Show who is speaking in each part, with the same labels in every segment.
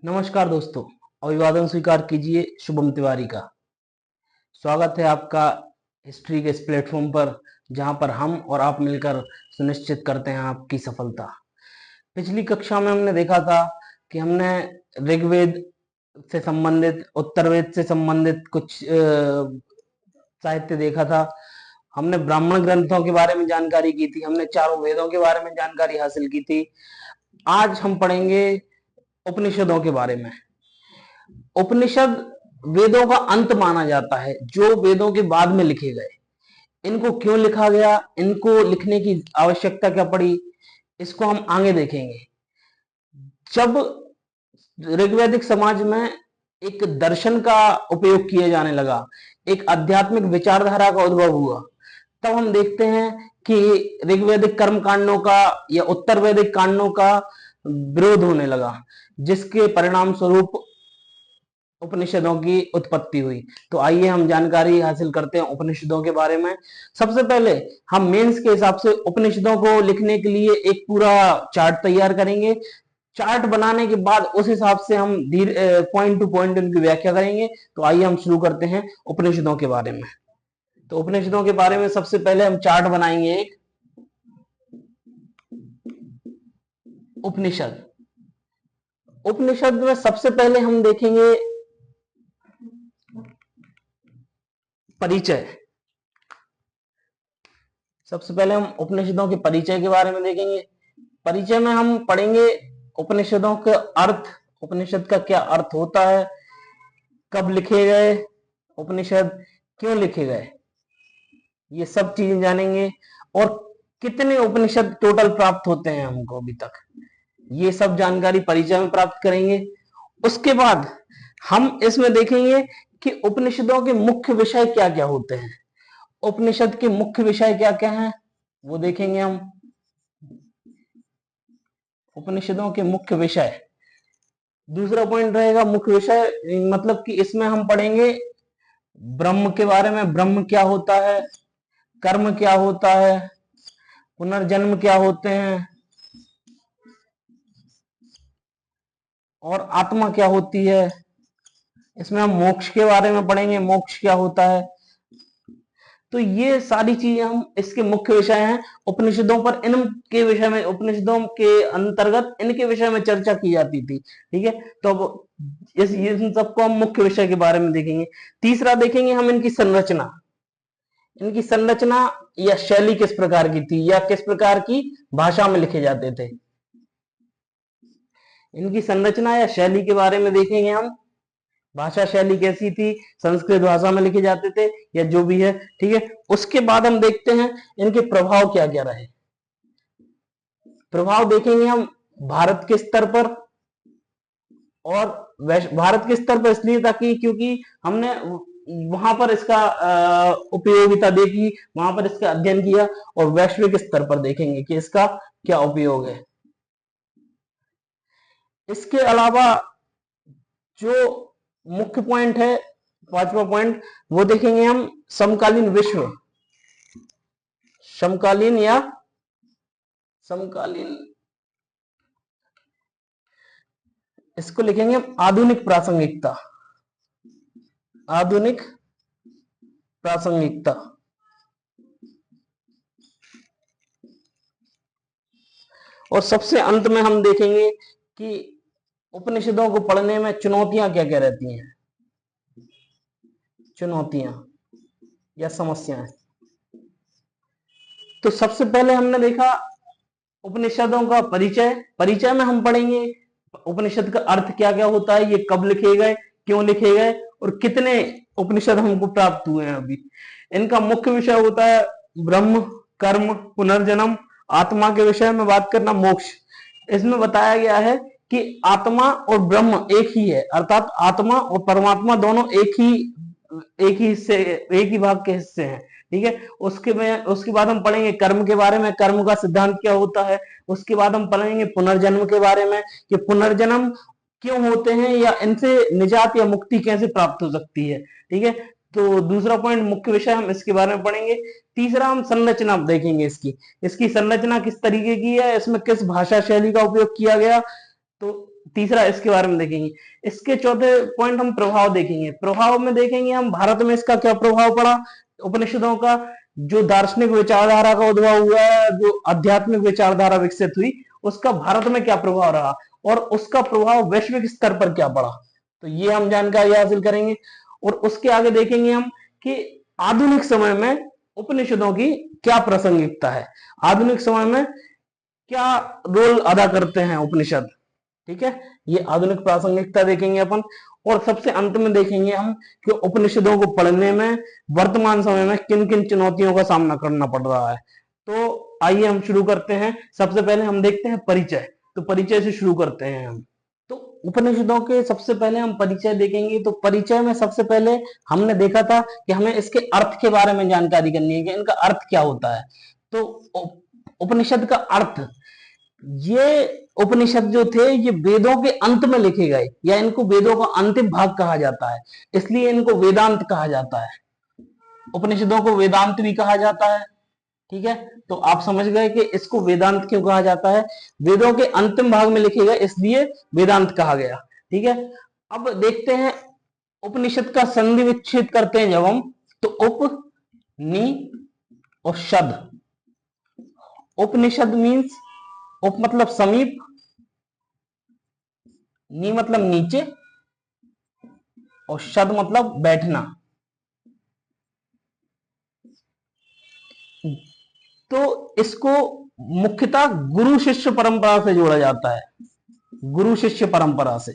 Speaker 1: नमस्कार दोस्तों, अभिवादन स्वीकार कीजिए शुभम तिवारी का। स्वागत है आपका हिस्ट्री के इस प्लेटफॉर्म पर, जहां पर हम और आप मिलकर सुनिश्चित करते हैं आपकी सफलता। पिछली कक्षा में हमने देखा था कि हमने ऋग्वेद से संबंधित, उत्तरवेद से संबंधित कुछ साहित्य देखा था। हमने ब्राह्मण ग्रंथों के बारे में जानकारी की थी, हमने चारों वेदों के बारे में जानकारी हासिल की थी। आज हम पढ़ेंगे उपनिषदों के बारे में। उपनिषद वेदों का अंत माना जाता है, जो वेदों के बाद में लिखे गए। इनको क्यों लिखा गया, इनको लिखने की आवश्यकता क्या पड़ी, इसको हम आगे देखेंगे। जब ऋग्वैदिक समाज में एक दर्शन का उपयोग किया जाने लगा, एक आध्यात्मिक विचारधारा का उद्भव हुआ, तब हम देखते हैं कि ऋग्वैदिक कर्म कांडों का या उत्तर वैदिक कांडों का विरोध होने लगा, जिसके परिणाम स्वरूप उपनिषदों की उत्पत्ति हुई। तो आइए हम जानकारी हासिल करते हैं उपनिषदों के बारे में। सबसे पहले हम मेंस के हिसाब से उपनिषदों को लिखने के लिए एक पूरा चार्ट तैयार करेंगे। चार्ट बनाने के बाद उस हिसाब से हम धीरे पॉइंट टू पॉइंट उनकी व्याख्या करेंगे। तो आइए हम शुरू करते हैं उपनिषदों के बारे में। तो उपनिषदों के बारे में सबसे पहले हम चार्ट बनाएंगे एक। उपनिषद उपनिषद में सबसे पहले हम देखेंगे परिचय। सबसे पहले हम उपनिषदों के परिचय के बारे में देखेंगे। परिचय में हम पढ़ेंगे उपनिषदों के अर्थ, उपनिषद का क्या अर्थ होता है, कब लिखे गए उपनिषद, क्यों लिखे गए, ये सब चीजें जानेंगे। और कितने उपनिषद टोटल प्राप्त होते हैं हमको अभी तक, ये सब जानकारी परिचय में प्राप्त करेंगे। उसके बाद हम इसमें देखेंगे कि उपनिषदों के मुख्य विषय क्या क्या होते हैं। उपनिषद के मुख्य विषय क्या क्या हैं वो देखेंगे हम। उपनिषदों के मुख्य विषय, दूसरा पॉइंट रहेगा मुख्य विषय, मतलब कि इसमें हम पढ़ेंगे ब्रह्म के बारे में। ब्रह्म क्या होता है, कर्म क्या होता है, पुनर्जन्म क्या होते हैं, और आत्मा क्या होती है। इसमें हम मोक्ष के बारे में पढ़ेंगे, मोक्ष क्या होता है। तो ये सारी चीजें हम इसके मुख्य विषय हैं उपनिषदों पर। इनके विषय में, उपनिषदों के अंतर्गत इनके विषय में चर्चा की जाती थी। ठीक है, तो अब इन सबको हम मुख्य विषय के बारे में देखेंगे। तीसरा देखेंगे हम इनकी संरचना। इनकी संरचना या शैली किस प्रकार की थी, या किस प्रकार की भाषा में लिखे जाते थे। इनकी संरचना या शैली के बारे में देखेंगे हम। भाषा शैली कैसी थी, संस्कृत भाषा में लिखे जाते थे या जो भी है। ठीक है, उसके बाद हम देखते हैं इनके प्रभाव क्या क्या रहे। प्रभाव देखेंगे हम भारत के स्तर पर, और भारत के स्तर पर इसलिए ताकि क्योंकि हमने वहां पर इसका उपयोगिता देखी, वहां पर इसका अध्ययन किया, और वैश्विक स्तर पर देखेंगे कि इसका क्या उपयोग है। इसके अलावा जो मुख्य पॉइंट है, पांचवा पॉइंट, वो देखेंगे हम समकालीन विश्व। समकालीन या समकालीन, इसको लिखेंगे हम आधुनिक प्रासंगिकता। आधुनिक प्रासंगिकता। और सबसे अंत में हम देखेंगे कि उपनिषदों को पढ़ने में चुनौतियां क्या क्या रहती हैं। चुनौतियां या समस्याएं। तो सबसे पहले हमने देखा उपनिषदों का परिचय। परिचय में हम पढ़ेंगे उपनिषद का अर्थ क्या क्या होता है, ये कब लिखे गए, क्यों लिखे गए, और कितने उपनिषद हमको प्राप्त हुए हैं अभी। इनका मुख्य विषय होता है ब्रह्म, कर्म, पुनर्जन्म, आत्मा के विषय में बात करना, मोक्ष। इसमें बताया गया है कि आत्मा और ब्रह्म एक ही है, अर्थात आत्मा और परमात्मा दोनों एक ही हिस्से, एक ही भाग के हिस्से हैं। ठीक है, उसके बाद हम पढ़ेंगे कर्म के बारे में, कर्म का सिद्धांत क्या होता है। उसके बाद हम पढ़ेंगे पुनर्जन्म के बारे में कि पुनर्जन्म क्यों होते हैं, या इनसे निजात या मुक्ति कैसे प्राप्त हो सकती है। ठीक है, तो दूसरा पॉइंट मुख्य विषय हम इसके बारे में पढ़ेंगे। तीसरा हम संरचना देखेंगे, इसकी संरचना किस तरीके की है, इसमें किस भाषा शैली का उपयोग किया गया। तो तीसरा इसके बारे में देखेंगे। इसके चौथे पॉइंट हम प्रभाव देखेंगे। प्रभाव में देखेंगे हम भारत में इसका क्या प्रभाव पड़ा, उपनिषदों का जो दार्शनिक विचारधारा का उद्भव हुआ है, जो आध्यात्मिक विचारधारा विकसित हुई, उसका भारत में क्या प्रभाव रहा और उसका प्रभाव वैश्विक स्तर पर क्या पड़ा, तो ये हम जानकारी हासिल करेंगे। और उसके आगे देखेंगे हम कि आधुनिक समय में उपनिषदों की क्या प्रासंगिकता है, आधुनिक समय में क्या रोल अदा करते हैं उपनिषद, ठीक है, ये आधुनिक प्रासंगिकता देखेंगे अपन। और सबसे अंत में देखेंगे हम कि उपनिषदों को पढ़ने में वर्तमान समय में किन किन चुनौतियों का सामना करना पड़ रहा है। तो आइए हम शुरू करते हैं। सबसे पहले हम देखते हैं परिचय, तो परिचय से शुरू करते हैं हम। तो उपनिषदों के सबसे पहले हम परिचय देखेंगे। तो परिचय में सबसे पहले हमने देखा था कि हमें इसके अर्थ के बारे में जानकारी करनी है कि इनका अर्थ क्या होता है। तो उपनिषद का अर्थ, ये उपनिषद जो थे ये वेदों के अंत में लिखे गए, या इनको वेदों का अंतिम भाग कहा जाता है, इसलिए इनको वेदांत कहा जाता है। उपनिषदों को वेदांत भी कहा जाता है, ठीक है। तो आप समझ गए कि इसको वेदांत क्यों कहा जाता है, वेदों के अंतिम भाग में लिखे गए इसलिए वेदांत कहा गया, ठीक है। अब देखते हैं उपनिषद का संधि विच्छेद करते हैं जब हम, तो उप, नि और शद। उपनिषद मीन्स उप मतलब समीप, नी मतलब नीचे, और शद मतलब बैठना। तो इसको मुख्यतः गुरु शिष्य परंपरा से जोड़ा जाता है, गुरु शिष्य परंपरा से।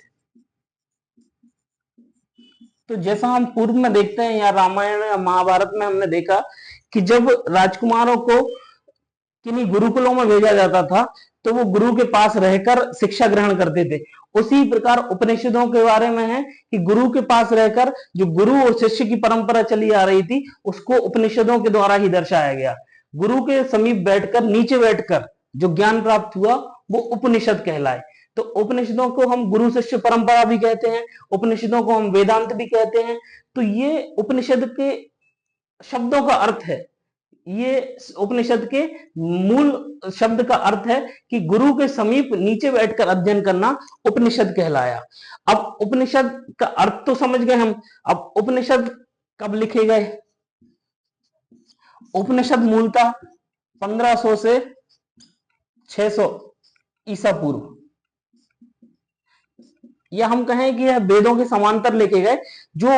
Speaker 1: तो जैसा हम पूर्व में देखते हैं या रामायण या महाभारत में हमने देखा कि जब राजकुमारों को किन्हीं गुरुकुलों में भेजा जाता था तो वो गुरु के पास रहकर शिक्षा ग्रहण करते थे। उसी प्रकार उपनिषदों के बारे में है कि गुरु के पास रहकर जो गुरु और शिष्य की परंपरा चली आ रही थी उसको उपनिषदों के द्वारा ही दर्शाया गया। गुरु के समीप बैठकर, नीचे बैठकर जो ज्ञान प्राप्त हुआ वो उपनिषद कहलाए। तो उपनिषदों को हम गुरु शिष्य परंपरा भी कहते हैं, उपनिषदों को हम वेदांत भी कहते हैं। तो ये उपनिषद के शब्दों का अर्थ है, ये उपनिषद के मूल शब्द का अर्थ है कि गुरु के समीप नीचे बैठकर अध्ययन करना उपनिषद कहलाया। अब उपनिषद का अर्थ तो समझ गए हम। अब उपनिषद कब लिखे गए, उपनिषद मूलतः 1500 से 600 ईसा पूर्व, या हम कहें कि यह वेदों के समांतर लिखे गए। जो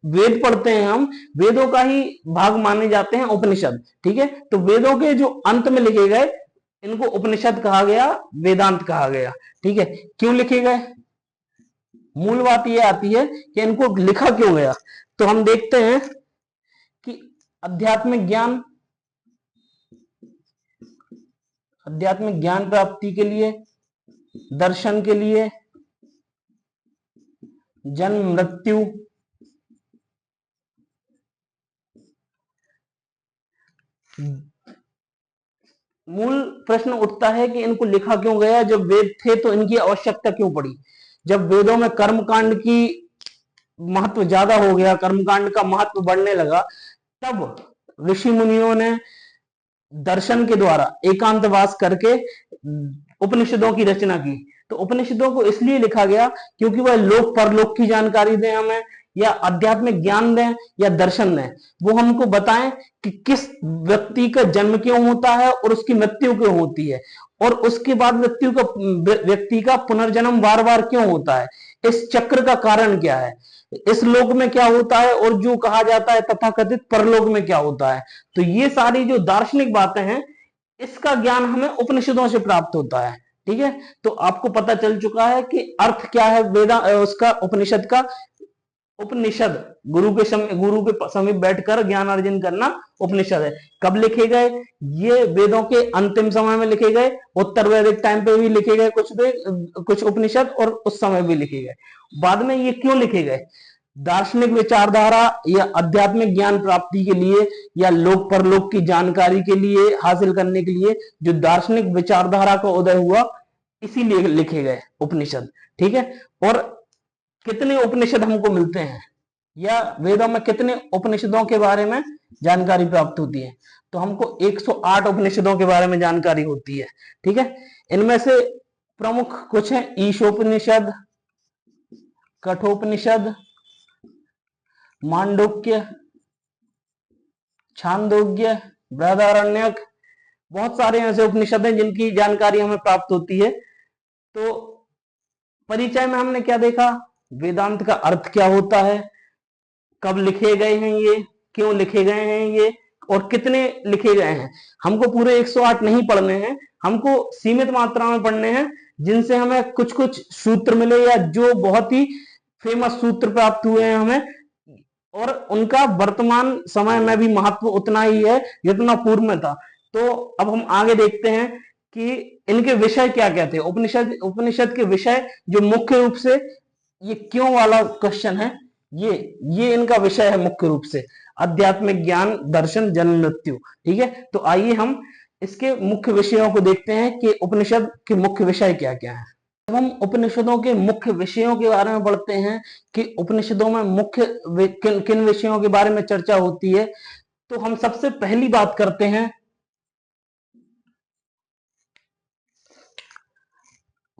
Speaker 1: वेद पढ़ते हैं हम, वेदों का ही भाग माने जाते हैं उपनिषद, ठीक है। तो वेदों के जो अंत में लिखे गए इनको उपनिषद कहा गया, वेदांत कहा गया, ठीक है। क्यों लिखे गए, मूल बात यह आती है कि इनको लिखा क्यों गया। तो हम देखते हैं कि आध्यात्मिक ज्ञान प्राप्ति के लिए, दर्शन के लिए, जन्म मृत्यु, मूल प्रश्न उठता है कि इनको लिखा क्यों गया। जब वेद थे तो इनकी आवश्यकता क्यों पड़ी। जब वेदों में कर्मकांड की महत्व ज्यादा हो गया, कर्मकांड का महत्व बढ़ने लगा, तब ऋषि मुनियों ने दर्शन के द्वारा एकांतवास करके उपनिषदों की रचना की। तो उपनिषदों को इसलिए लिखा गया क्योंकि वह लोक परलोक की जानकारी दें हमें, या आध्यात्मिक ज्ञान दें, या दर्शन दें। वो हमको बताएं कि किस व्यक्ति का जन्म क्यों होता है और उसकी मृत्यु क्यों होती है, और उसके बाद व्यक्ति का पुनर्जन्म बार बार क्यों होता है, इस चक्र का कारण क्या है, इस लोक में क्या होता है, और जो कहा जाता है तथाकथित परलोक में क्या होता है। तो ये सारी जो दार्शनिक बातें हैं इसका ज्ञान हमें उपनिषदों से प्राप्त होता है, ठीक है। तो आपको पता चल चुका है कि अर्थ क्या है वेदा उसका, उपनिषद का। उपनिषद गुरु के समीप बैठकर ज्ञान अर्जन करना उपनिषद है। कब लिखे गए, ये वेदों के अंतिम समय में लिखे गए, उत्तर वैदिक टाइम पे भी लिखे गए कुछ उपनिषद, और उस समय भी लिखे गए। बाद में ये क्यों लिखे गए, दार्शनिक विचारधारा या आध्यात्मिक ज्ञान प्राप्ति के लिए, या लोक परलोक की जानकारी के लिए, हासिल करने के लिए जो दार्शनिक विचारधारा का उदय हुआ, इसीलिए लिखे गए उपनिषद, ठीक है। और कितने उपनिषद हमको मिलते हैं, या वेदों में कितने उपनिषदों के बारे में जानकारी प्राप्त होती है, तो हमको 108 उपनिषदों के बारे में जानकारी होती है, ठीक है। इनमें से प्रमुख कुछ है: ईशोपनिषद, कठोपनिषद, मांडुक्य, छांदोग्य, बृहदारण्यक। बहुत सारे ऐसे उपनिषद हैं जिनकी जानकारी हमें प्राप्त होती है। तो परिचय में हमने क्या देखा? वेदांत का अर्थ क्या होता है, कब लिखे गए हैं ये, क्यों लिखे गए हैं ये, और कितने लिखे गए हैं। हमको पूरे 108 नहीं पढ़ने हैं, हमको सीमित मात्रा में पढ़ने हैं, जिनसे हमें कुछ कुछ सूत्र मिले, या जो बहुत ही फेमस सूत्र प्राप्त हुए हैं हमें, और उनका वर्तमान समय में भी महत्व उतना ही है जितना पूर्व में था। तो अब हम आगे देखते हैं कि इनके विषय क्या क्या थे। उपनिषद के विषय जो मुख्य रूप से, ये क्यों वाला क्वेश्चन है, ये इनका विषय है मुख्य रूप से: आध्यात्मिक ज्ञान, दर्शन, जन्म, मृत्यु। ठीक है, तो आइए हम इसके मुख्य विषयों को देखते हैं कि उपनिषद के मुख्य विषय क्या क्या है। जब हम उपनिषदों के मुख्य विषयों के बारे में पढ़ते हैं कि उपनिषदों में मुख्य किन किन विषयों के बारे में चर्चा होती है, तो हम सबसे पहली बात करते हैं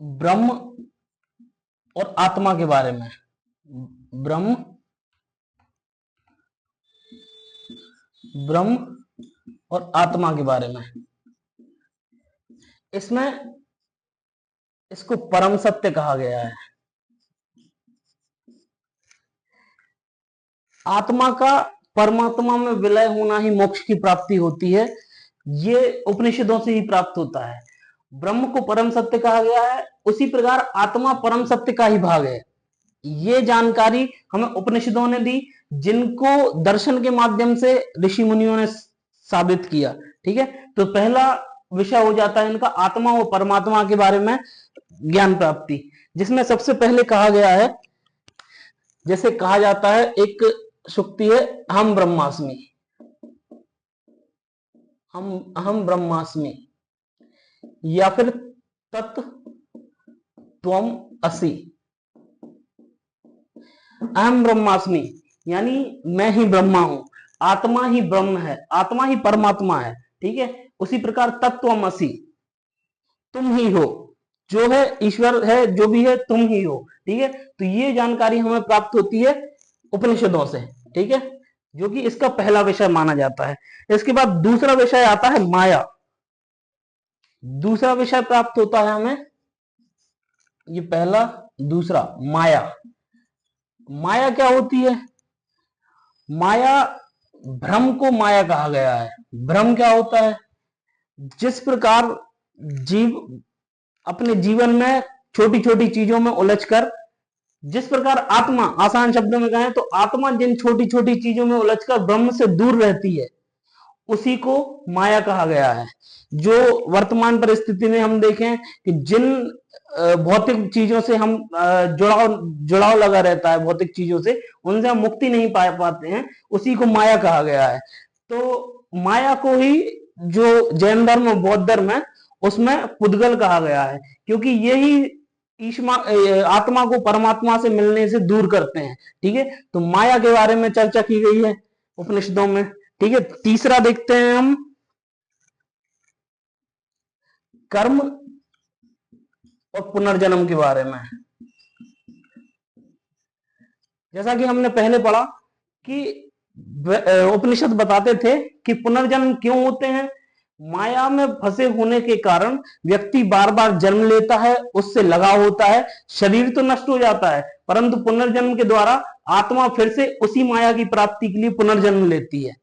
Speaker 1: ब्रह्म और आत्मा के बारे में। ब्रह्म और आत्मा के बारे में। इसमें इसको परम सत्य कहा गया है। आत्मा का परमात्मा में विलय होना ही मोक्ष की प्राप्ति होती है, ये उपनिषदों से ही प्राप्त होता है। ब्रह्म को परम सत्य कहा गया है, उसी प्रकार आत्मा परम सत्य का ही भाग है। ये जानकारी हमें उपनिषदों ने दी, जिनको दर्शन के माध्यम से ऋषि मुनियों ने साबित किया। ठीक है, तो पहला विषय हो जाता है इनका आत्मा और परमात्मा के बारे में ज्ञान प्राप्ति, जिसमें सबसे पहले कहा गया है, जैसे कहा जाता है, एक सुक्ति है, हम ब्रह्मास्मि, हम ब्रह्मास्मि, या फिर तत् त्वम असि। अहम ब्रह्मास्मि यानी मैं ही ब्रह्मा हूं, आत्मा ही ब्रह्म है, आत्मा ही परमात्मा है। ठीक है, उसी प्रकार तत्त्वमसि, तुम ही हो, जो है ईश्वर है, जो भी है तुम ही हो। ठीक है, तो ये जानकारी हमें प्राप्त होती है उपनिषदों से। ठीक है, जो कि इसका पहला विषय माना जाता है। इसके बाद दूसरा विषय आता है माया। दूसरा विषय प्राप्त होता है हमें, ये पहला, दूसरा माया। माया क्या होती है? माया, भ्रम को माया कहा गया है। भ्रम क्या होता है? जिस प्रकार जीव अपने जीवन में छोटी छोटी चीजों में उलझकर, जिस प्रकार आत्मा, आसान शब्दों में कहें तो आत्मा जिन छोटी छोटी चीजों में उलझकर ब्रह्म से दूर रहती है, उसी को माया कहा गया है। जो वर्तमान परिस्थिति में हम देखें कि जिन भौतिक चीजों से हम जुड़ाव लगा रहता है, भौतिक चीजों से, उनसे हम मुक्ति नहीं पा पाते हैं, उसी को माया कहा गया है। तो माया को ही जो जैन धर्म और बौद्ध धर्म है उसमें पुद्गल कहा गया है, क्योंकि यही आत्मा को परमात्मा से मिलने से दूर करते हैं। ठीक है, तो माया के बारे में चर्चा की गई है उपनिषदों में। ठीक है, तीसरा देखते हैं हम कर्म और पुनर्जन्म के बारे में। जैसा कि हमने पहले पढ़ा कि उपनिषद बताते थे कि पुनर्जन्म क्यों होते हैं। माया में फंसे होने के कारण व्यक्ति बार बार जन्म लेता है, उससे लगाव होता है, शरीर तो नष्ट हो जाता है, परंतु पुनर्जन्म के द्वारा आत्मा फिर से उसी माया की प्राप्ति के लिए पुनर्जन्म लेती है।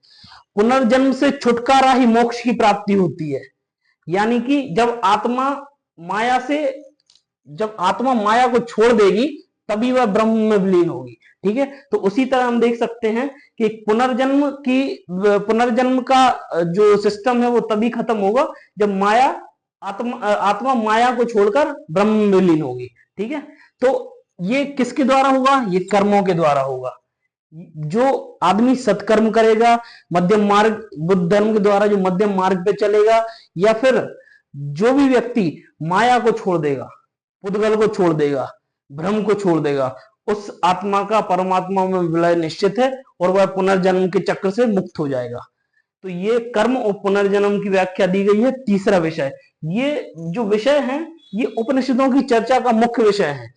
Speaker 1: पुनर्जन्म से छुटकारा ही मोक्ष की प्राप्ति होती है। यानी कि जब आत्मा माया को छोड़ देगी, तभी वह ब्रह्म में विलीन होगी। ठीक है, तो उसी तरह हम देख सकते हैं कि पुनर्जन्म का जो सिस्टम है वो तभी खत्म होगा जब आत्मा माया को छोड़कर ब्रह्म में विलीन होगी। ठीक है, तो ये किसके द्वारा होगा? ये कर्मों के द्वारा होगा। जो आदमी सत्कर्म करेगा, मध्यम मार्ग, बुद्ध धर्म के द्वारा जो मध्यम मार्ग पे चलेगा, या फिर जो भी व्यक्ति माया को छोड़ देगा, पुद्गल को छोड़ देगा, भ्रम को छोड़ देगा, उस आत्मा का परमात्मा में विलय निश्चित है और वह पुनर्जन्म के चक्र से मुक्त हो जाएगा। तो ये कर्म और पुनर्जन्म की व्याख्या दी गई है। तीसरा विषय, ये जो विषय है ये उपनिषदों की चर्चा का मुख्य विषय है।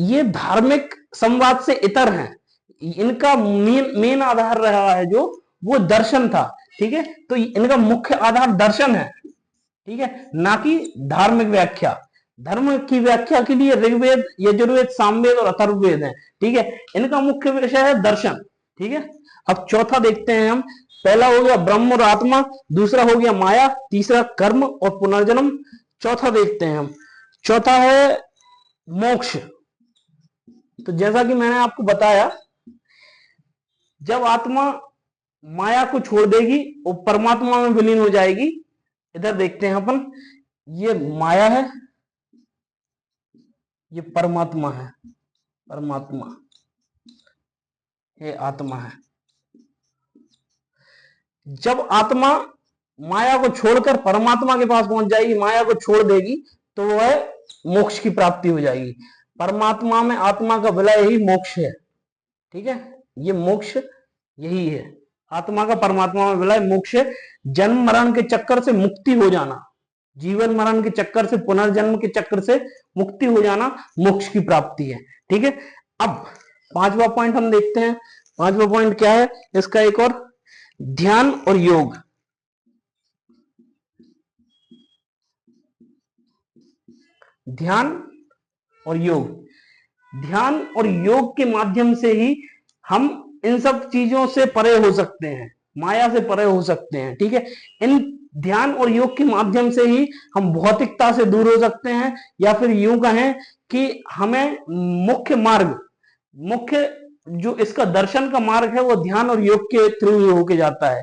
Speaker 1: ये धार्मिक संवाद से इतर हैं। इनका मेन आधार रहा है जो वो दर्शन था। ठीक है, तो इनका मुख्य आधार दर्शन है। ठीक है, ना कि धार्मिक व्याख्या। धर्म की व्याख्या के लिए ऋग्वेद, यजुर्वेद, सामवेद और अथर्ववेद है। ठीक है, इनका मुख्य विषय है दर्शन। ठीक है, अब चौथा देखते हैं हम। पहला हो गया ब्रह्म और आत्मा, दूसरा हो गया माया, तीसरा कर्म और पुनर्जन्म, चौथा देखते हैं हम। चौथा है मोक्ष। तो जैसा कि मैंने आपको बताया, जब आत्मा माया को छोड़ देगी वो परमात्मा में विलीन हो जाएगी। इधर देखते हैं अपन, ये माया है, ये परमात्मा है, परमात्मा, ये आत्मा है। जब आत्मा माया को छोड़कर परमात्मा के पास पहुंच जाएगी, माया को छोड़ देगी, तो वह मोक्ष की प्राप्ति हो जाएगी। परमात्मा में आत्मा का विलय ही मोक्ष है। ठीक है, ये मोक्ष यही है, आत्मा का परमात्मा में विलय मोक्ष है। जन्म मरण के चक्कर से मुक्ति हो जाना, जीवन मरण के चक्कर से, पुनर्जन्म के चक्कर से मुक्ति हो जाना मोक्ष की प्राप्ति है। ठीक है, अब पांचवा पॉइंट हम देखते हैं। पांचवा पॉइंट क्या है इसका, एक और, ध्यान और योग। ध्यान और योग, ध्यान और योग के माध्यम से ही हम इन सब चीजों से परे हो सकते हैं, माया से परे हो सकते हैं। ठीक है, इन ध्यान और योग के माध्यम से ही हम भौतिकता से दूर हो सकते हैं, या फिर यूं कहें कि हमें मुख्य मार्ग, मुख्य जो इसका दर्शन का मार्ग है वो ध्यान और योग के थ्रू ही होके जाता है।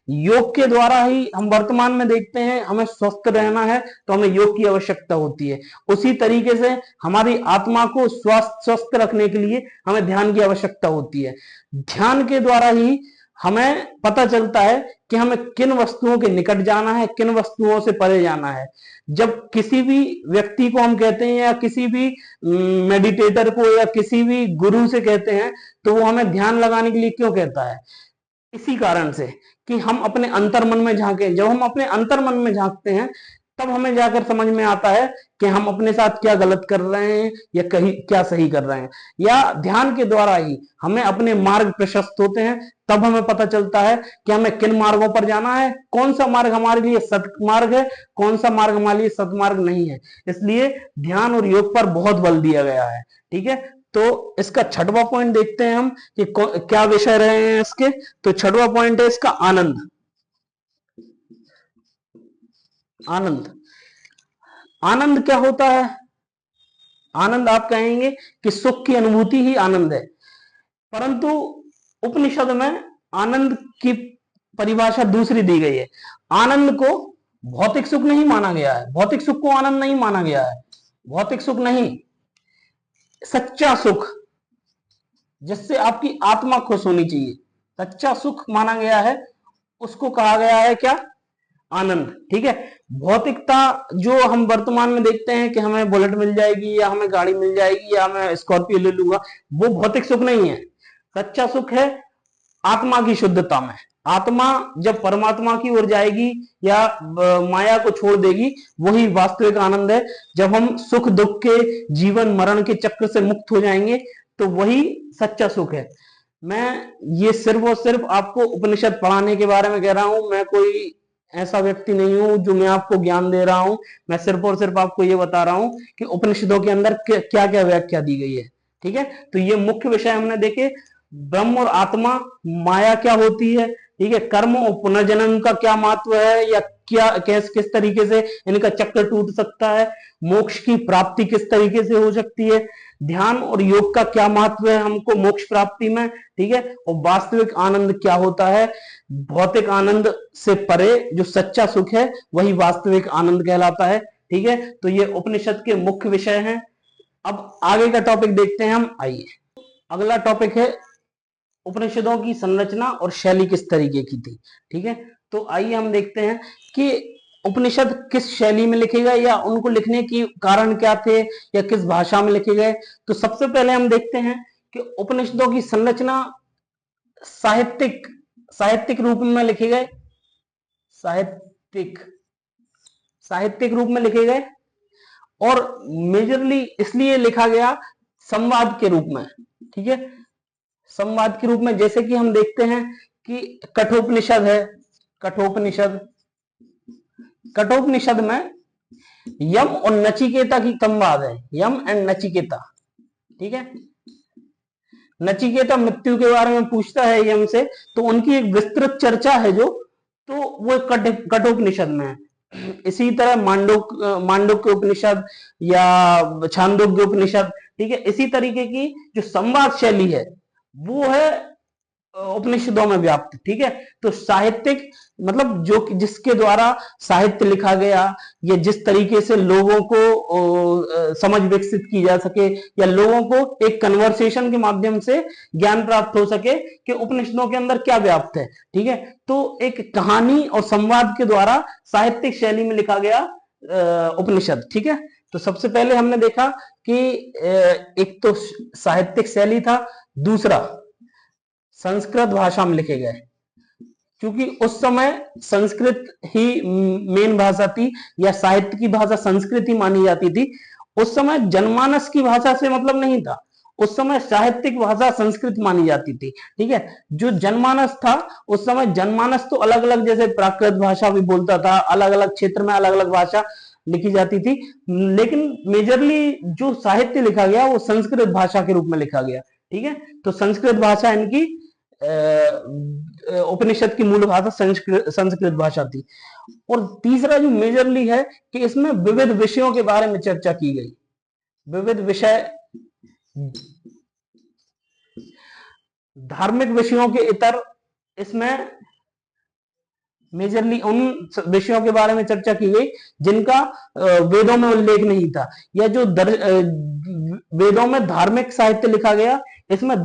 Speaker 1: योग के द्वारा ही हम वर्तमान में देखते हैं, हमें स्वस्थ रहना है तो हमें योग की आवश्यकता होती है। उसी तरीके से हमारी आत्मा को स्वस्थ रखने के लिए हमें ध्यान की आवश्यकता होती है। ध्यान के द्वारा ही हमें पता चलता है कि हमें किन वस्तुओं के निकट जाना है, किन वस्तुओं से परे जाना है। जब किसी भी व्यक्ति को हम कहते हैं, या किसी भी मेडिटेटर को या किसी भी गुरु से कहते हैं, तो वो हमें ध्यान लगाने के लिए क्यों कहता है? इसी कारण से कि हम अपने अंतर मन में झांके। जब हम अपने अंतर मन में झांकते हैं, तब हमें जाकर समझ में आता है कि हम अपने साथ क्या गलत कर रहे हैं या कहीं क्या सही कर रहे हैं। या ध्यान के द्वारा ही हमें अपने मार्ग प्रशस्त होते हैं, तब हमें पता चलता है कि हमें किन मार्गों पर जाना है, कौन सा मार्ग हमारे लिए सत्मार्ग है, कौन सा मार्ग हमारे लिए सत्मार्ग नहीं है। इसलिए ध्यान और योग पर बहुत बल दिया गया है। ठीक है, तो इसका छठवां पॉइंट देखते हैं हम कि क्या विषय रहे हैं इसके। तो छठवां पॉइंट है इसका आनंद। आनंद, आनंद क्या होता है? आनंद आप कहेंगे कि सुख की अनुभूति ही आनंद है, परंतु उपनिषद में आनंद की परिभाषा दूसरी दी गई है। आनंद को भौतिक सुख नहीं माना गया है, भौतिक सुख को आनंद नहीं माना गया है। भौतिक सुख नहीं, सच्चा सुख, जिससे आपकी आत्मा खुश होनी चाहिए, सच्चा सुख माना गया है, उसको कहा गया है क्या? आनंद। ठीक है, भौतिकता जो हम वर्तमान में देखते हैं कि हमें बुलेट मिल जाएगी, या हमें गाड़ी मिल जाएगी, या मैं स्कॉर्पियो ले लूंगा, वो भौतिक सुख नहीं है। सच्चा सुख है आत्मा की शुद्धता में। आत्मा जब परमात्मा की ओर जाएगी या माया को छोड़ देगी, वही वास्तविक आनंद है। जब हम सुख दुख के, जीवन मरण के चक्र से मुक्त हो जाएंगे, तो वही सच्चा सुख है। मैं ये सिर्फ और सिर्फ आपको उपनिषद पढ़ाने के बारे में कह रहा हूं। मैं कोई ऐसा व्यक्ति नहीं हूं जो मैं आपको ज्ञान दे रहा हूं। मैं सिर्फ और सिर्फ आपको ये बता रहा हूं कि उपनिषदों के अंदर क्या क्या व्याख्या दी गई है। ठीक है, तो ये मुख्य विषय हमने देखे। ब्रह्म और आत्मा, माया क्या होती है, ठीक है, कर्म और पुनर्जन्म का क्या महत्व है, या क्या किस तरीके से इनका चक्र टूट सकता है, मोक्ष की प्राप्ति किस तरीके से हो सकती है, ध्यान और योग का क्या महत्व है हमको मोक्ष प्राप्ति में। ठीक है, और वास्तविक आनंद क्या होता है, भौतिक आनंद से परे जो सच्चा सुख है वही वास्तविक आनंद कहलाता है। ठीक है, तो ये उपनिषद के मुख्य विषय हैं। अब आगे का टॉपिक देखते हैं हम। आइए, अगला टॉपिक है उपनिषदों की संरचना और शैली किस तरीके की थी। ठीक है, तो आइए हम देखते हैं कि उपनिषद किस शैली में लिखे गए, या उनको लिखने की कारण क्या थे, या किस भाषा में लिखे गए। तो सबसे पहले हम देखते हैं कि उपनिषदों की संरचना साहित्यिक साहित्यिक रूप में लिखे गए। साहित्यिक साहित्यिक रूप में लिखे गए, और मेजरली इसलिए लिखा गया संवाद के रूप में, ठीक है, संवाद के रूप में। जैसे कि हम देखते हैं कि कठोपनिषद है, कठोपनिषद, कठोपनिषद में यम और नचिकेता की संवाद है, यम एंड नचिकेता, ठीक है। नचिकेता मृत्यु के बारे में पूछता है यम से, तो उनकी एक विस्तृत चर्चा है जो, तो वो कठोपनिषद में है। इसी तरह मांडुक्य उपनिषद या छांदोग्य उपनिषद, ठीक है, इसी तरीके की जो संवाद शैली है वो है उपनिषदों में व्याप्त, ठीक है। तो साहित्यिक मतलब जो जिसके द्वारा साहित्य लिखा गया, या जिस तरीके से लोगों को समझ विकसित की जा सके, या लोगों को एक कन्वर्सेशन के माध्यम से ज्ञान प्राप्त हो सके कि उपनिषदों के अंदर क्या व्याप्त है, ठीक है। तो एक कहानी और संवाद के द्वारा साहित्यिक शैली में लिखा गया उपनिषद, ठीक है। तो सबसे पहले हमने देखा कि एक तो साहित्यिक शैली था, दूसरा संस्कृत भाषा में लिखे गए, क्योंकि उस समय संस्कृत ही मेन भाषा थी, या साहित्य की भाषा संस्कृत ही मानी जाती थी। उस समय जनमानस की भाषा से मतलब नहीं था, उस समय साहित्यिक भाषा संस्कृत मानी जाती थी, ठीक है। जो जनमानस था उस समय, जनमानस तो अलग अलग, जैसे प्राकृत भाषा भी बोलता था, अलग अलग क्षेत्र में अलग अलग भाषा लिखी जाती थी, लेकिन मेजरली जो साहित्य लिखा गया वो संस्कृत भाषा के रूप में लिखा गया, ठीक है। तो संस्कृत भाषा इनकी उपनिषद की मूल भाषा संस्कृत भाषा थी। और तीसरा जो मेजरली है कि इसमें विविध विषयों के बारे में चर्चा की गई, विविध विषय, धार्मिक विषयों के इतर इसमें मेजरली उन विषयों के बारे में चर्चा की गई जिनका वेदों में उल्लेख नहीं था, या जो वेदों में धार्मिक साहित्य लिखा गया, इसमें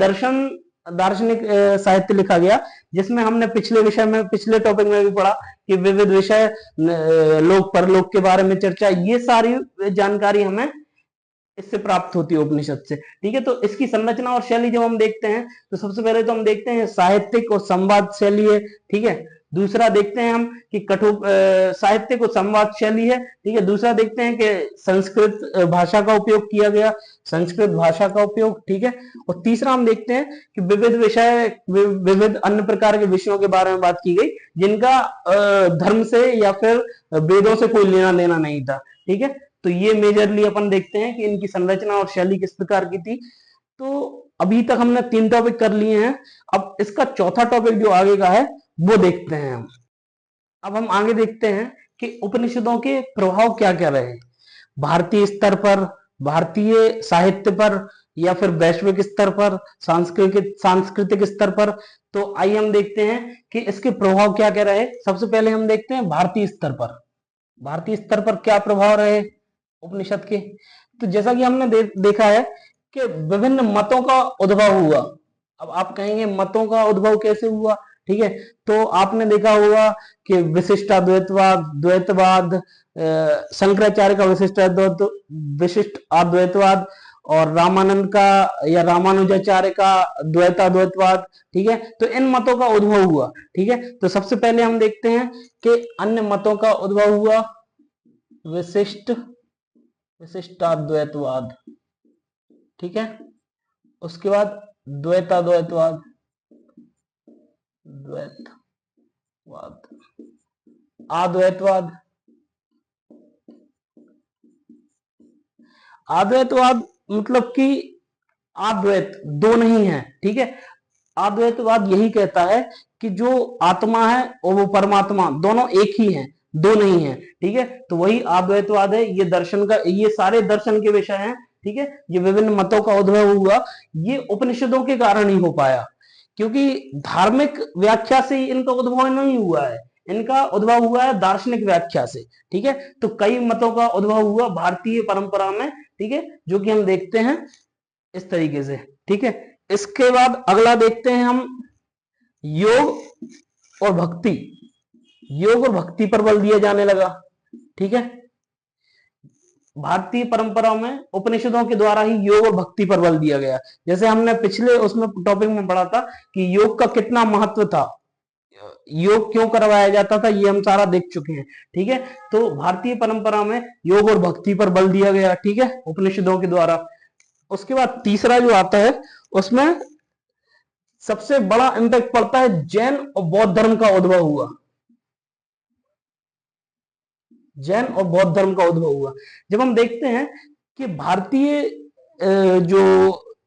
Speaker 1: दार्शनिक साहित्य लिखा गया, जिसमें हमने पिछले विषय में, पिछले टॉपिक में भी पढ़ा कि विविध विषय, लोक परलोक के बारे में चर्चा, ये सारी जानकारी हमें इससे प्राप्त होती है उपनिषद से, ठीक है। तो इसकी संरचना और शैली जब हम देखते हैं तो सबसे पहले तो हम देखते हैं साहित्यिक और संवाद शैली है, ठीक है। दूसरा देखते हैं हम कि साहित्यिक और संवाद शैली है, ठीक है। दूसरा देखते हैं कि संस्कृत भाषा का उपयोग किया गया, संस्कृत भाषा का उपयोग, ठीक है। और तीसरा हम देखते हैं कि विविध विषय, विविध अन्य प्रकार के विषयों के बारे में बात की गई जिनका धर्म से या फिर वेदों से कोई लेना देना नहीं था, ठीक है। तो ये मेजरली अपन देखते हैं कि इनकी संरचना और शैली किस प्रकार की थी। तो अभी तक हमने 3 टॉपिक कर लिए हैं, अब इसका चौथा टॉपिक जो आगे का है वो देखते हैं हम। अब हम आगे देखते हैं कि उपनिषदों के प्रभाव क्या क्या रहे, भारतीय स्तर पर, भारतीय साहित्य पर, या फिर वैश्विक स्तर पर, सांस्कृतिक स्तर पर। तो आइए हम देखते हैं कि इसके प्रभाव क्या क्या रहे। सबसे पहले हम देखते हैं भारतीय स्तर पर, भारतीय स्तर पर क्या प्रभाव रहे उपनिषद के। तो जैसा कि हमने देखा है कि विभिन्न मतों का उद्भव हुआ। अब आप कहेंगे मतों का उद्भव कैसे हुआ, ठीक है। तो आपने देखा होगा कि विशिष्टाद्वैतवाद, द्वैतवाद, शंकराचार्य का विशिष्ट अद्वैतवाद, और रामानंद का या रामानुजाचार्य का द्वैताद्वैतवाद, ठीक है। तो इन मतों का उद्भव हुआ, ठीक है। तो सबसे पहले हम देखते हैं कि अन्य मतों का उद्भव हुआ विशिष्टाद्वैतवाद, ठीक है। उसके बाद द्वैताद्वैतवाद, अद्वैतवाद, अद्वैतवाद मतलब कि अद्वैत दो नहीं है, ठीक है। अद्वैतवाद यही कहता है कि जो आत्मा है और वो परमात्मा दोनों एक ही हैं, दो नहीं है, ठीक है। तो वही अद्वैतवाद है। ये दर्शन का, ये सारे दर्शन के विषय हैं, ठीक है। ये विभिन्न मतों का उद्भव हुआ, ये उपनिषदों के कारण ही हो पाया, क्योंकि धार्मिक व्याख्या से इनका उद्भव नहीं हुआ है, इनका उद्भव हुआ है दार्शनिक व्याख्या से, ठीक है। तो कई मतों का उद्भव हुआ भारतीय परंपरा में, ठीक है, जो कि हम देखते हैं इस तरीके से, ठीक है। इसके बाद अगला देखते हैं हम योग और भक्ति। योग और भक्ति पर बल दिया जाने लगा, ठीक है। भारतीय परंपरा में उपनिषदों के द्वारा ही योग और भक्ति पर बल दिया गया। जैसे हमने पिछले उसमें टॉपिक में पढ़ा था कि योग का कितना महत्व था, योग क्यों करवाया जाता था, ये हम सारा देख चुके हैं। ठीक है, तो भारतीय परंपरा में योग और भक्ति पर बल दिया गया। ठीक है, उपनिषदों के द्वारा। उसके बाद तीसरा जो आता है, उसमें सबसे बड़ा इंपैक्ट पड़ता है जैन और बौद्ध धर्म का उद्भव हुआ। जैन और बौद्ध धर्म का उद्भव हुआ। जब हम देखते हैं कि भारतीय जो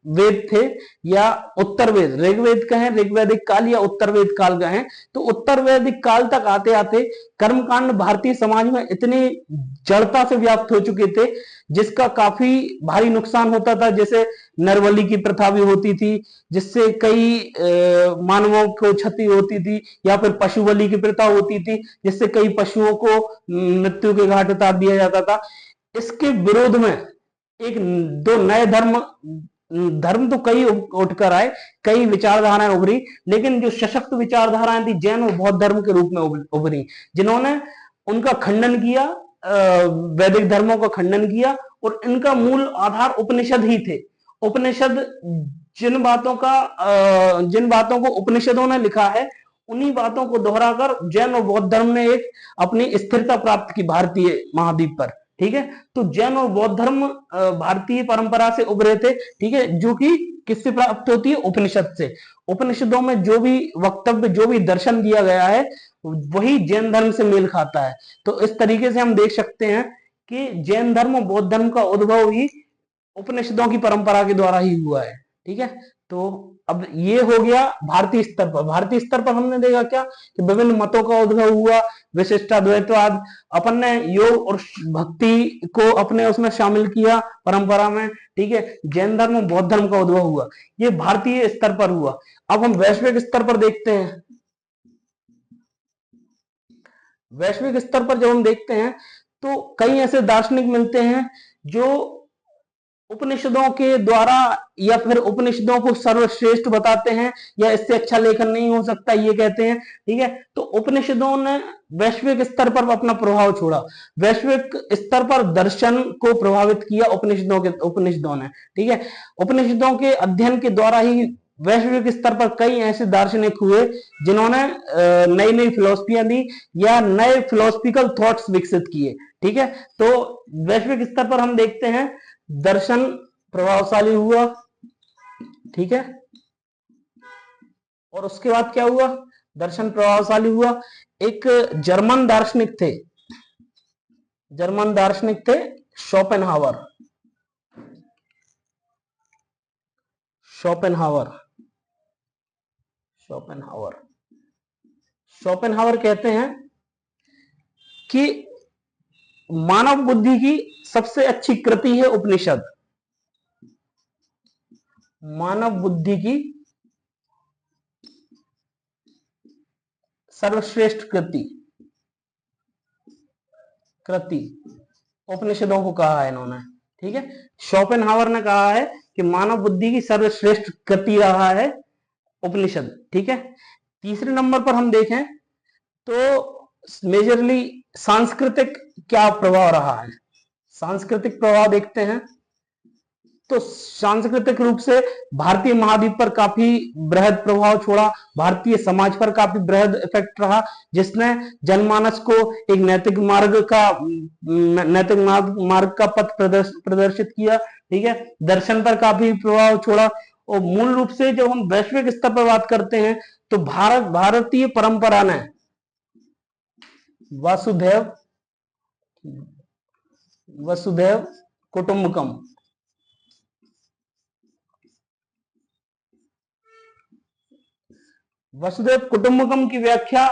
Speaker 1: वेद थे, या उत्तर वेद, ऋग्वेद कहें, ऋग्वैदिक काल या उत्तर वेद काल कहें, तो उत्तर वैदिक काल तक आते आते कर्मकांड भारतीय समाज में इतनी जड़ता से व्याप्त हो चुके थे, जिसका काफी भारी नुकसान होता था। जैसे नरबलि की प्रथा भी होती थी, जिससे कई मानवों को क्षति होती थी, या फिर पशु बलि की प्रथा होती थी, जिससे कई पशुओं को मृत्यु के घाट उतार दिया जाता था। इसके विरोध में एक दो नए धर्म तो कई उठकर आए, कई विचारधाराएं उभरी, लेकिन जो सशक्त विचारधाराएं थी जैन और बौद्ध धर्म के रूप में उभरी, जिन्होंने उनका खंडन किया, वैदिक धर्मों का खंडन किया, और इनका मूल आधार उपनिषद ही थे। उपनिषद जिन बातों को उपनिषदों ने लिखा है, उन्हीं बातों को दोहराकर जैन और बौद्ध धर्म ने एक अपनी स्थिरता प्राप्त की भारतीय महाद्वीप पर। ठीक है, तो जैन और बौद्ध धर्म भारतीय परंपरा से उभरे थे। ठीक है, जो कि किससे प्राप्त होती है? उपनिषद से। उपनिषदों में जो भी वक्तव्य, जो भी दर्शन दिया गया है, वही जैन धर्म से मेल खाता है। तो इस तरीके से हम देख सकते हैं कि जैन धर्म और बौद्ध धर्म का उद्भव ही उपनिषदों की परंपरा के द्वारा ही हुआ है। ठीक है, तो अब ये हो गया भारतीय स्तर पर। भारतीय स्तर पर हमने देखा क्या कि विभिन्न मतों का उद्भव हुआ, विशिष्टाद्वैतवाद, अपन ने योग और भक्ति को अपने उसमें शामिल किया परंपरा में। ठीक है, जैन धर्म और बौद्ध धर्म का उद्भव हुआ, ये भारतीय स्तर पर हुआ। अब हम वैश्विक स्तर पर देखते हैं। वैश्विक स्तर पर जब हम देखते हैं तो कई ऐसे दार्शनिक मिलते हैं जो उपनिषदों के द्वारा या फिर उपनिषदों को सर्वश्रेष्ठ बताते हैं, या इससे अच्छा लेखन नहीं हो सकता ये कहते हैं। ठीक है, तो उपनिषदों ने वैश्विक स्तर पर अपना प्रभाव छोड़ा, वैश्विक स्तर पर दर्शन को प्रभावित किया उपनिषदों ने। ठीक है, उपनिषदों के अध्ययन के द्वारा ही वैश्विक स्तर पर कई ऐसे दार्शनिक हुए जिन्होंने नई नई फिलोसफियां दी, या नए फिलोसफिकल थॉट्स विकसित किए। ठीक है, तो वैश्विक स्तर पर हम देखते हैं दर्शन प्रभावशाली हुआ। ठीक है, और उसके बाद क्या हुआ? दर्शन प्रभावशाली हुआ। एक जर्मन दार्शनिक थे शोपेनहावर। शोपेनहावर कहते हैं कि मानव बुद्धि की सबसे अच्छी कृति है उपनिषद। मानव बुद्धि की सर्वश्रेष्ठ कृति उपनिषदों को कहा है इन्होंने। ठीक है, शोपेनहावर ने कहा है कि मानव बुद्धि की सर्वश्रेष्ठ कृति रहा है उपनिषद। ठीक है, तीसरे नंबर पर हम देखें तो मेजरली सांस्कृतिक क्या प्रभाव रहा है। सांस्कृतिक प्रभाव देखते हैं तो सांस्कृतिक रूप से भारतीय महाद्वीप पर काफी बृहद प्रभाव छोड़ा, भारतीय समाज पर काफी बृहद इफेक्ट रहा, जिसने जनमानस को एक नैतिक मार्ग का पथ प्रदर्शित किया। ठीक है, दर्शन पर काफी प्रभाव छोड़ा। और मूल रूप से जब हम वैश्विक स्तर पर बात करते हैं तो भारतीय परंपरा ने वसुधैव कुटुंबकम की व्याख्या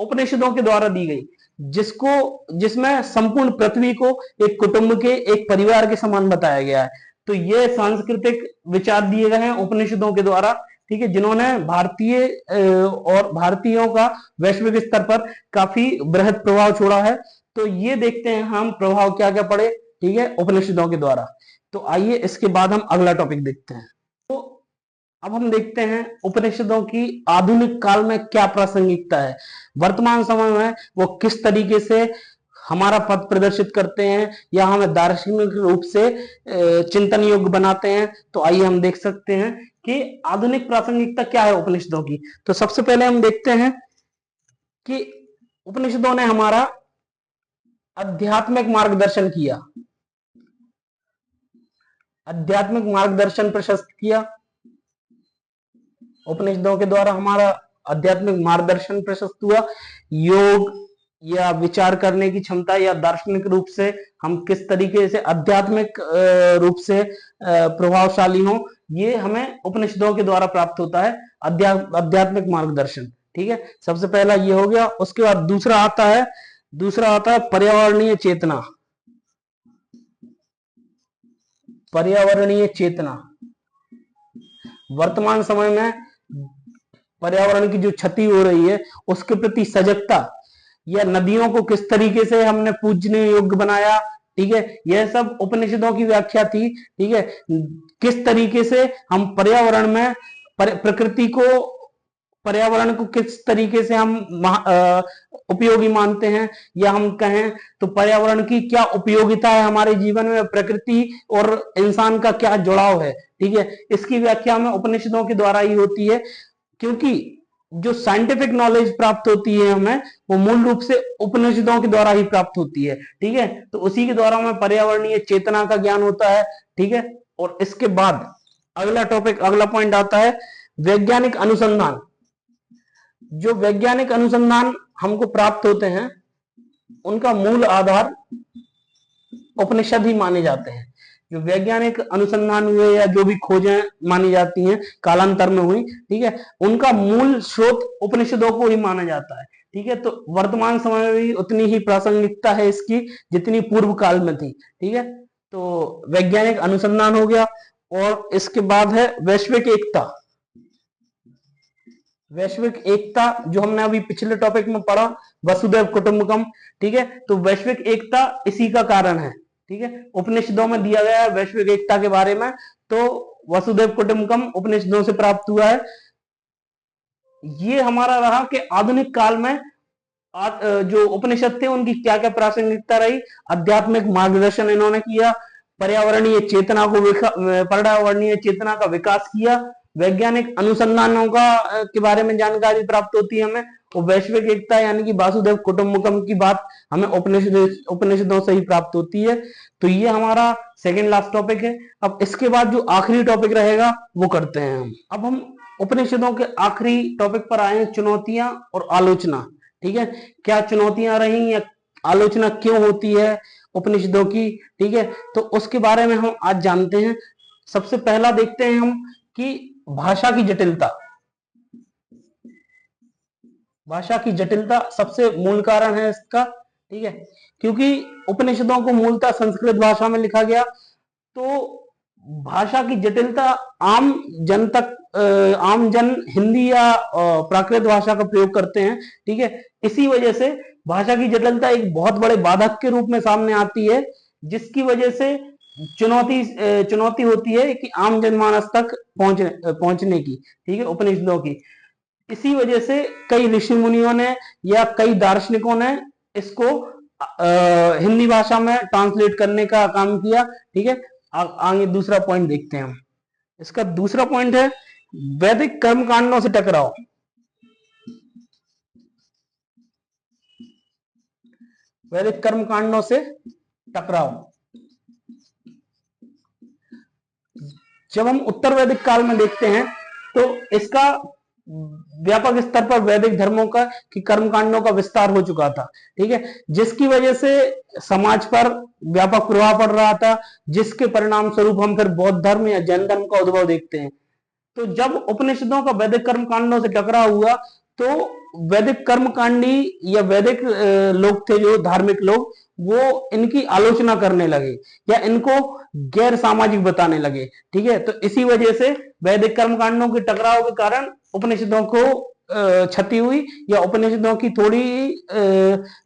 Speaker 1: उपनिषदों के द्वारा दी गई, जिसमें संपूर्ण पृथ्वी को एक कुटुंब के, एक परिवार के समान बताया गया है। तो ये सांस्कृतिक विचार दिए गए हैं उपनिषदों के द्वारा। ठीक है, जिन्होंने भारतीयों का वैश्विक स्तर पर काफी बृहद प्रभाव छोड़ा है। तो ये देखते हैं हम प्रभाव क्या क्या पड़े। ठीक है, उपनिषदों के द्वारा। तो आइए इसके बाद हम अगला टॉपिक देखते हैं। तो अब हम देखते हैं उपनिषदों की आधुनिक काल में क्या प्रासंगिकता है, वर्तमान समय में वो किस तरीके से हमारा पथ प्रदर्शित करते हैं, या हमें दार्शनिक रूप से चिंतन योग्य बनाते हैं। तो आइए हम देख सकते हैं कि आधुनिक प्रासंगिकता क्या है उपनिषदों की। तो सबसे पहले हम देखते हैं कि उपनिषदों ने हमारा आध्यात्मिक मार्गदर्शन किया, आध्यात्मिक मार्गदर्शन प्रशस्त किया। उपनिषदों के द्वारा हमारा आध्यात्मिक मार्गदर्शन प्रशस्त हुआ। योग या विचार करने की क्षमता या दार्शनिक रूप से हम किस तरीके से आध्यात्मिक रूप से प्रभावशाली हों, ये हमें उपनिषदों के द्वारा प्राप्त होता है, आध्यात्मिक मार्गदर्शन। ठीक है, सबसे पहला ये हो गया। उसके बाद दूसरा आता है पर्यावरणीय चेतना। पर्यावरणीय चेतना वर्तमान समय में पर्यावरण की जो क्षति हो रही है उसके प्रति सजगता, या नदियों को किस तरीके से हमने पूजनीय योग्य बनाया। ठीक है, यह सब उपनिषदों की व्याख्या थी। ठीक है, किस तरीके से हम पर्यावरण में प्रकृति को, पर्यावरण को किस तरीके से हम उपयोगी मानते हैं, या हम कहें तो पर्यावरण की क्या उपयोगिता है हमारे जीवन में, प्रकृति और इंसान का क्या जुड़ाव है। ठीक है, इसकी व्याख्या में उपनिषदों के द्वारा ही होती है, क्योंकि जो साइंटिफिक नॉलेज प्राप्त होती है हमें, वो मूल रूप से उपनिषदों के द्वारा ही प्राप्त होती है। ठीक है, तो उसी के द्वारा हमें पर्यावरणीय चेतना का ज्ञान होता है। ठीक है, और इसके बाद अगला पॉइंट आता है वैज्ञानिक अनुसंधान। जो वैज्ञानिक अनुसंधान हमको प्राप्त होते हैं उनका मूल आधार उपनिषद ही माने जाते हैं। जो वैज्ञानिक अनुसंधान हुए या जो भी खोजें मानी जाती हैं कालांतर में हुई, ठीक है, उनका मूल स्रोत उपनिषदों को ही माना जाता है। ठीक है, तो वर्तमान समय में भी उतनी ही प्रासंगिकता है इसकी जितनी पूर्व काल में थी। ठीक है, तो वैज्ञानिक अनुसंधान हो गया। और इसके बाद है वैश्विक एकता। वैश्विक एकता जो हमने अभी पिछले टॉपिक में पढ़ा, वसुधैव कुटुंबकम। ठीक है, तो वैश्विक एकता इसी का कारण है। ठीक है, उपनिषदों में दिया गया है वैश्विक एकता के बारे में, तो वसुधैव कुटुंबकम उपनिषदों से प्राप्त हुआ है। ये हमारा रहा कि आधुनिक काल में जो उपनिषद थे उनकी क्या क्या प्रासंगिकता रही। आध्यात्मिक मार्गदर्शन इन्होंने किया, पर्यावरणीय चेतना का विकास किया, वैज्ञानिक अनुसंधानों का के बारे में जानकारी प्राप्त होती है हमें, और वैश्विक एकता यानी कि वासुदेव कुटुंबकम की बात हमें उपनिषदों से ही प्राप्त होती है। तो ये हमारा सेकेंड लास्ट टॉपिक है। अब इसके बाद जो आखिरी टॉपिक रहेगा वो करते हैं हम। अब हम उपनिषदों के आखिरी टॉपिक पर आए हैं, चुनौतियां और आलोचना। ठीक है, क्या चुनौतियां रही या आलोचना क्यों होती है उपनिषदों की। ठीक है, तो उसके बारे में हम आज जानते हैं। सबसे पहला देखते हैं हम कि भाषा की जटिलता। भाषा की जटिलता सबसे मूल कारण है इसका। ठीक है, क्योंकि उपनिषदों को मूलतः संस्कृत भाषा में लिखा गया, तो भाषा की जटिलता आम जन हिंदी या प्राकृत भाषा का प्रयोग करते हैं। ठीक है, इसी वजह से भाषा की जटिलता एक बहुत बड़े बाधक के रूप में सामने आती है, जिसकी वजह से चुनौती होती है कि आम जनमानस तक पहुंचने की। ठीक है, उपनिषदों की। इसी वजह से कई ऋषि मुनियों ने या कई दार्शनिकों ने इसको हिंदी भाषा में ट्रांसलेट करने का काम किया। ठीक है, आगे दूसरा पॉइंट देखते हैं हम। इसका दूसरा पॉइंट है वैदिक कर्मकांडों से टकराव। वैदिक कर्मकांडों से टकराव। जब हम उत्तर वैदिक काल में देखते हैं तो इसका व्यापक स्तर पर वैदिक धर्मों का की कर्मकांडों का विस्तार हो चुका था। ठीक है, जिसकी वजह से समाज पर व्यापक प्रभाव पड़ रहा था, जिसके परिणाम स्वरूप हम फिर बौद्ध धर्म या जैन धर्म का उद्भव देखते हैं। तो जब उपनिषदों का वैदिक कर्मकांडों से टकराव हुआ, तो वैदिक कर्मकांडी या वैदिक लोग थे जो धार्मिक लोग, वो इनकी आलोचना करने लगे या इनको गैर सामाजिक बताने लगे। ठीक है, तो इसी वजह से वैदिक कर्मकांडों के टकराव के कारण उपनिषदों को क्षति हुई या उपनिषदों की थोड़ी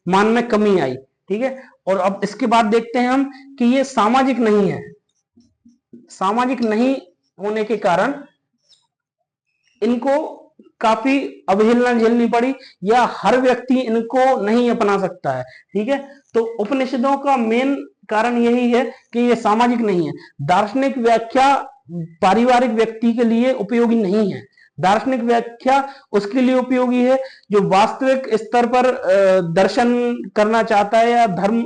Speaker 1: मान में कमी आई। ठीक है, और अब इसके बाद देखते हैं हम कि ये सामाजिक नहीं है। सामाजिक नहीं होने के कारण इनको काफी अवहेलना झेलनी पड़ी, या हर व्यक्ति इनको नहीं अपना सकता है। ठीक है, तो उपनिषदों का मेन कारण यही है कि ये सामाजिक नहीं है। दार्शनिक व्याख्या पारिवारिक व्यक्ति के लिए उपयोगी नहीं है। दार्शनिक व्याख्या उसके लिए उपयोगी है जो वास्तविक स्तर पर दर्शन करना चाहता है या धर्म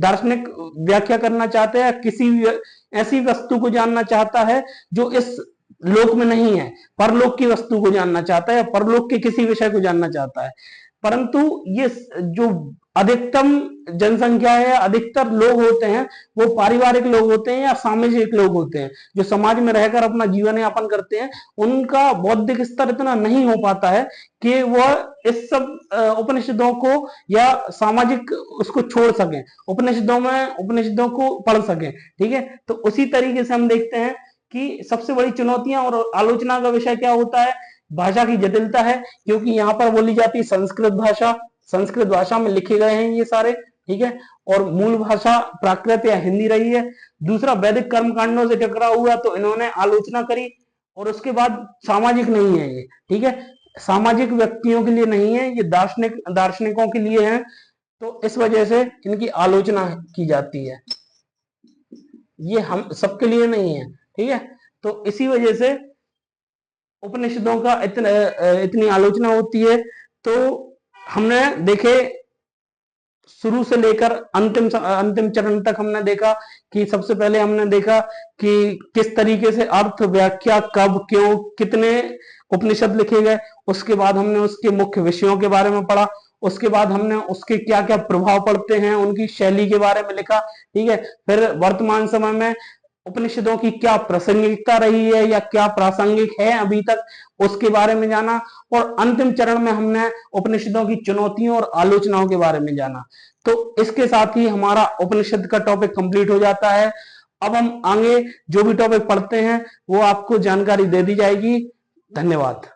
Speaker 1: दार्शनिक व्याख्या करना चाहता है या किसी ऐसी वस्तु को जानना चाहता है जो इस लोक में नहीं है, परलोक की वस्तु को जानना चाहता है या परलोक के किसी विषय को जानना चाहता है। परंतु ये जो अधिकतम जनसंख्या है, अधिकतर लोग होते हैं, वो पारिवारिक लोग होते हैं या सामाजिक लोग होते हैं जो समाज में रहकर अपना जीवन यापन करते हैं। उनका बौद्धिक स्तर इतना नहीं हो पाता है कि वह इस सब उपनिषदों को या सामाजिक उसको छोड़ सकें, उपनिषदों को पढ़ सकें। ठीक है, तो उसी तरीके से हम देखते हैं कि सबसे बड़ी चुनौतियां और आलोचना का विषय क्या होता है? भाषा की जटिलता है, क्योंकि यहाँ पर बोली जाती है संस्कृत भाषा में लिखे गए हैं ये सारे। ठीक है, और मूल भाषा प्राकृत या हिंदी रही है। दूसरा, वैदिक कर्मकांडों से टकरा हुआ तो इन्होंने आलोचना करी। और उसके बाद सामाजिक नहीं है ये। ठीक है, सामाजिक व्यक्तियों के लिए नहीं है ये, दार्शनिकों के लिए है। तो इस वजह से इनकी आलोचना की जाती है, ये हम सबके लिए नहीं है। ठीक है, तो इसी वजह से उपनिषदों का इतनी आलोचना होती है। तो हमने देखे शुरू से लेकर अंतिम चरण तक हमने देखा कि सबसे पहले हमने देखा कि किस तरीके से अर्थ, व्याख्या, कब, क्यों, कितने उपनिषद लिखे गए। उसके बाद हमने उसके मुख्य विषयों के बारे में पढ़ा। उसके बाद हमने उसके क्या क्या प्रभाव पड़ते हैं, उनकी शैली के बारे में लिखा। ठीक है, फिर वर्तमान समय में उपनिषदों की क्या प्रासंगिकता रही है या क्या प्रासंगिक है अभी तक, उसके बारे में जाना। और अंतिम चरण में हमने उपनिषदों की चुनौतियों और आलोचनाओं के बारे में जाना। तो इसके साथ ही हमारा उपनिषद का टॉपिक कंप्लीट हो जाता है। अब हम आगे जो भी टॉपिक पढ़ते हैं वो आपको जानकारी दे दी जाएगी। धन्यवाद।